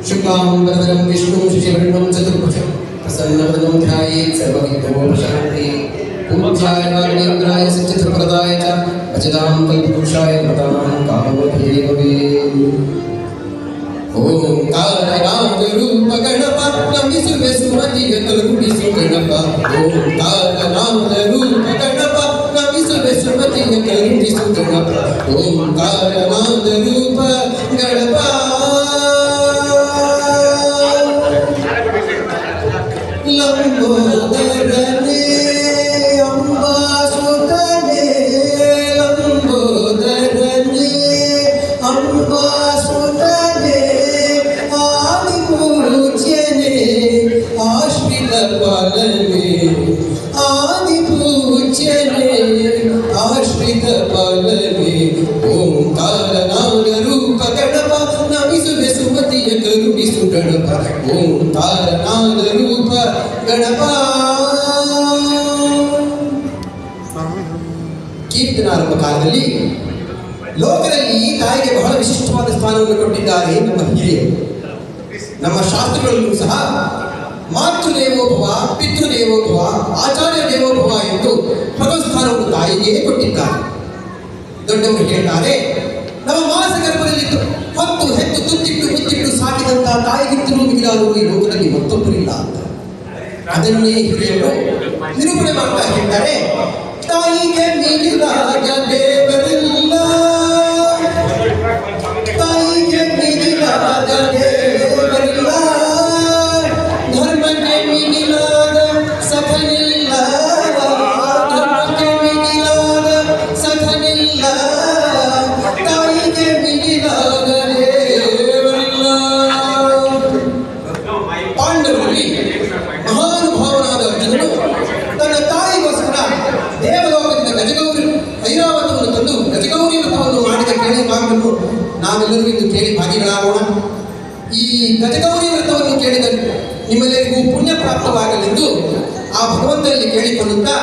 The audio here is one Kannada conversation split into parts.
शुक्लांबरधरं विष्णुं शशिवर्णं चतुर्भुजं प्रसन्नवदनं ध्यायेत् सर्वविघ्नोपशान्तये पूज्याय राघवेन्द्राय सच्चित्रप्रदाय च भजतां कल्पवृक्षाय नतानां कामधेनवे ओंकारनादरूप गणपति सुमतिय करुणिसु गणप ओंकारनादरूप गणपति सुमतिय करुणिसु गणप ओंकारनादरूप गणप लंबोदरने अंबासुतने लंबोदरने अंबासुतने आदिपूज्यने आश्रित पालने आदिपूज्यने आश्रित पालने ओंकारनाद रूप गणप नमिसुवे सुमतिय करुणिसु गणप ओंकारनाद रूप गणप ಕೀರ್ತನಾರಂಭ ಕಾಲದಲ್ಲಿ ಲೋಕದಲ್ಲಿ ತಾಯಿಗೆ ಬಹಳ ವಿಶಿಷ್ಟವಾದ ಸ್ಥಾನವನ್ನು ಕೊಟ್ಟಿದ್ದಾರೆ ನಮ್ಮ ಹಿರಿಯರು. ನಮ್ಮ ಶಾಸ್ತ್ರಗಳಲ್ಲೂ ಸಹ ಮಾತೃದೇವೋಭವ, ಪಿತೃದೇವೋಭವ, ಆಚಾರ್ಯ ದೇವೋಭವ ಎಂದು ಭಗವತ್ ಸ್ಥಾನವನ್ನು ತಾಯಿಗೆ ಕೊಟ್ಟಿದ್ದಾರೆ. ದೊಡ್ಡವರು ಹೇಳ್ತಾರೆ, ನಮ್ಮ ಮಾನಸ ಗರ್ಭದಲ್ಲಿದ್ದು ಹೊತ್ತು ಹೆತ್ತು ತುತ್ತಿಟ್ಟು ಮುತ್ತಿಟ್ಟು ಸಾಕಿದಂತಹ ತಾಯಿಗಿಂತಲೂ ಮಿಗಿಲಾದವರು ಈ ಲೋಕದಲ್ಲಿ ಮತ್ತೊಬ್ಬರಿಲ್ಲ ಅಂತ ಅದನ್ನೇ ಹಿರಿಯರು ನಿರೂಪಣೆ ಮಾಡ್ತಾ ಹೇಳ್ತಾರೆ. ತಾಯಿಗೆ ಮಿಗಿಲಾದ ದೇವರಿಲ್ಲ, ತಾಯಿಗೆ ಮಿಗಿಲಾದ ದೇವರಿಲ್ಲ, ಧರ್ಮಕ್ಕೆ ಮಿಗಿಲಾದ ಸಖನಿಲ್ಲ, ಧರ್ಮಕ್ಕೆ ಮಿಗಿಲಾದ ಸಖನಿಲ್ಲ, ತಾಯಿಗೆ ಮಿಗಿಲಾದ ದೇವರಿಲ್ಲ. ಪಾಂಡವರಲ್ಲಿ ಮಹಾನುಭಾವನಾದ ಅರ್ಜುನನು ತನ್ನ ತಾಯಿಗೋಸ್ಕರ ದೇವಲೋಕದಿಂದ ಗಜಗೌರಿ ಐರಾವತವನ್ನು ತಂದು ಗಜಗೌರಿ ವ್ರತವನ್ನು ಮಾಡಿದ ಕೇಳಿ ಭಾಗವನ್ನು ನಾವೆಲ್ಲರೂ ಇಂದು ಕೇಳಿ ಭಾಗಿಗಳಾಗೋಣ. ಈ ಗಜಗೌರಿ ವ್ರತವನ್ನು ಕೇಳಿದ ನಿಮ್ಮೆಲ್ಲರಿಗೂ ಪುಣ್ಯ ಪ್ರಾಪ್ತವಾಗಲೆಂದು ಆ ಭಗವಂತನಲ್ಲಿ ಕೇಳಿಕೊಳ್ಳುತ್ತಾ,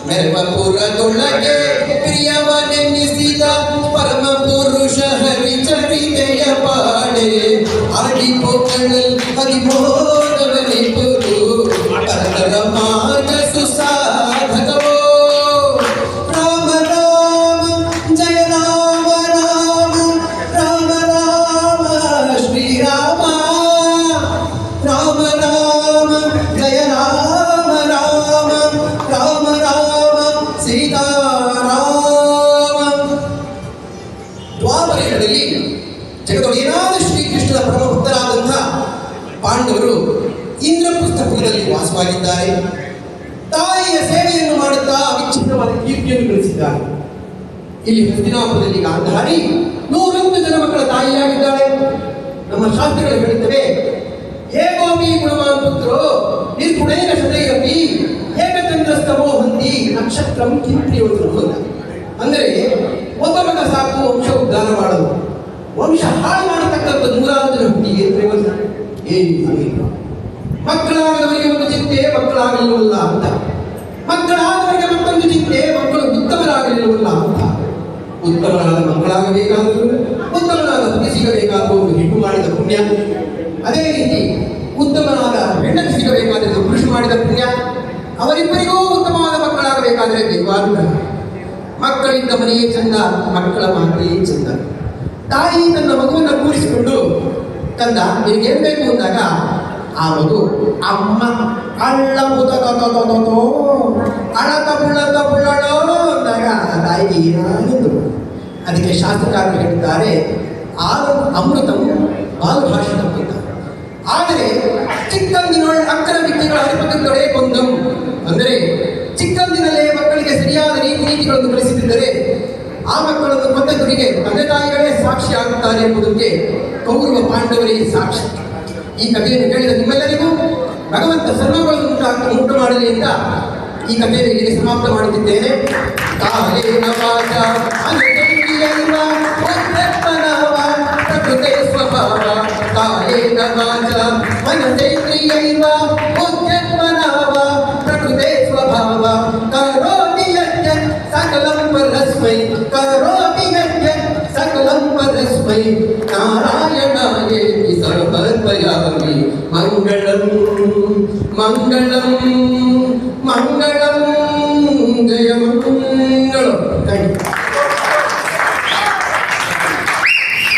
ಮೆರಪುರದೊಳಗೆ ಪ್ರಿಯವನೆನ್ನಿಸಿದ ಪರಮ ಪುರುಷ ಹರಿಚರಿತೆಯ ಪಾಡೆ ಆಡಿಪೋಕಳಲ್ ಹದಿಮೋದವನೆ ಪುರು ಕರ್ತರ ಮಾರ್ಗ ಸುಸಾಧಕವೋ ರಾಮ ರಾಮ ಜಯ ರಾಮ ರಾಮ ರಾಮ ರಾಮ ಶ್ರೀರಾಮ ರಾಮ ರಾಮ ಜಯ ರಾಮ ರಾಮ ರಾಮ ರಾಮ ಸೀತಾರಾಮ. ದ್ವಾಪರಯುಗದಲ್ಲಿ ಜಗದೊಡೆಯನಾದ ಶ್ರೀಕೃಷ್ಣನ ಪರಮ ಭಕ್ತರಾದಂಥ ಪಾಂಡವರು ಇಂದ್ರಪ್ರಸ್ಥಪುರದಲ್ಲಿ ವಾಸವಾಗಿದ್ದಾರೆ. ತಾಯಿಯ ಸೇವೆಯನ್ನು ಮಾಡುತ್ತಾ ವಿಚಿತ್ರವಾದ ಕೀರ್ತಿಯನ್ನು ಗಳಿಸಿದ್ದಾರೆ. ಇಲ್ಲಿ ಹಸ್ತಿನಾಪುರದಲ್ಲಿ ಗಾಂಧಾರಿ 101 ಜನ ಮಕ್ಕಳ ತಾಯಿಯಾಗಿದ್ದಾಳೆ. ನಮ್ಮ ಶಾಸ್ತ್ರಗಳು ಹೇಳುತ್ತವೆ, ಏಗೋಪಿ ಗುಣವಾನ್ ಪುತ್ರೋ ನಿರ್ಗುಣೇನ ಸದೈರಪಿ ಏಕಚಂದ್ರಸ್ತಮೋ ಹಂತಿ ನಕ್ಷತ್ರಂ ಕಿಂಪ್ರಿಯೋದ್ರು. ಅಂದರೆ ಒಬ್ಬ ಮಗ ಸಾಕು ವಂಶ ಉದ್ಧಾರ ಮಾಡಲು, ವಂಶ ಹಾಳು ಮಾಡತಕ್ಕಂಥ 106 ಜನ ಹುಟ್ಟಿ ಏನು ಪ್ರಯೋಜನ? ಏನು ಮಕ್ಕಳಾಗದವರಿಗೆ ಒಂದು ಚಿಂತೆ ಮಕ್ಕಳಾಗಲಿಲ್ಲವಲ್ಲ ಅಂತ, ಮಕ್ಕಳಾದವರಿಗೆ ಮತ್ತೊಂದು ಚಿಂತೆ ಮಕ್ಕಳು ಉತ್ತಮರಾಗಲಿಲ್ಲವಲ್ಲ ಅಂತ. ಉತ್ತಮರಾದ ಮಕ್ಕಳಾಗಬೇಕಾದರೂ ಉತ್ತಮನಾದ ಪತಿ ಸಿಗಬೇಕಾದರೂ ಒಂದು ಹೆಣ್ಣು ಮಾಡಿದ ಪುಣ್ಯ, ಅದೇ ರೀತಿ ಉತ್ತಮನಾದ ಹೆಣ್ಣಕ್ಕೆ ಸಿಗಬೇಕಾದರೆ ಪುರುಷ ಮಾಡಿದ ಪುಣ್ಯ, ಅವರಿಬ್ಬರಿಗೂ ಉತ್ತಮವಾದ ಮಕ್ಕಳಾಗಬೇಕಾದರೆ ದೈವಾನುಗ್ರಹ. ಮಕ್ಕಳಿದ್ದ ಮನೆಯೇ ಚಂದ, ಮಕ್ಕಳ ಮಾತೇ ಚಂದ. ತಾಯಿ ತನ್ನ ಮಗುವನ್ನು ಕೂರಿಸಿಕೊಂಡು ಕಂದ ನಿನಗೆ ಏನ್ ಬೇಕು ಅಂದಾಗ ಆ ಮಗು ಅಮ್ಮ ಅಳ್ಳ ಮುದತೋ ಅಳತ ಬುಳ್ಳತ ಬುಳ್ಳಳೋ ಅಂದಾಗ ತಾಯಿಗೆ ಏನಾಗಿದ್ದು. ಅದಕ್ಕೆ ಶಾಸ್ತ್ರಕಾರರು ಹೇಳಿದ್ದಾರೆ, ಆಗ ಅಮೃತಂ ಬಾಲಭಾಷಣಂ ಅಂತ. ಆದರೆ ಚಿಕ್ಕಂದಿನೊಳ ಅಕ್ಕರ ವಿದ್ಯೆಗಳ ಅರಿಪತ್ತೊಡೆ ಕೊಂದಂ. ಅಂದರೆ ಚಿಕ್ಕಂದಿನಲ್ಲೇ ಮಕ್ಕಳಿಗೆ ಸರಿಯಾದ ನೀತಿಗಳನ್ನು ಕಲಿಸುತ್ತಿದ್ದರೆ ಆ ಮಕ್ಕಳನ್ನು ಕೊಂದವರಿಗೆ ತಂದೆ ತಾಯಿಗಳೇ ಸಾಕ್ಷಿ ಆಗುತ್ತಾರೆ ಎಂಬುದಕ್ಕೆ ಕೌರವ ಪಾಂಡವರೇ ಸಾಕ್ಷಿ. ಈ ಕಥೆಯನ್ನು ಕೇಳಿದ ನಿಮ್ಮೆಲ್ಲರಿಗೂ ಭಗವಂತ ಸರ್ವಗಳನ್ನು ಉಂಟು ಮಾಡಲಿ ಅಂತ ಈ ಕಥೆಯನ್ನು ಇಲ್ಲಿಗೆ ಸಮಾಪ್ತ ಮಾಡುತ್ತಿದ್ದೇನೆ. ಕಾಲೇನ ವಾಚ ಅನುಸಂಧಿಯೈವ ಉದ್ಧತ್ಮನವ ಪ್ರಕೃತೆ ಸ್ವಭಾವ ಕಾಲೇನ ವಾಚ ಮನಸೇಂದ್ರಿಯೈವ ಉದ್ಧತ್ಮನವ ಪ್ರಕೃತೆ ಸ್ವಭಾವ ಕರೋತಿ ಯಜ್ಞ ಸಕಲಂ ಪರಸ್ಮೈ ಕರೋತಿ ಯಜ್ಞ ಸಕಲಂ ಪರಸ್ಮೈ ನಾರಾಯಣಾಯೇತಿ ಸರ್ವ ಸಮರ್ಪಯಾಮಿ ಮಂಗಳಂ ಮಂಗಳಂ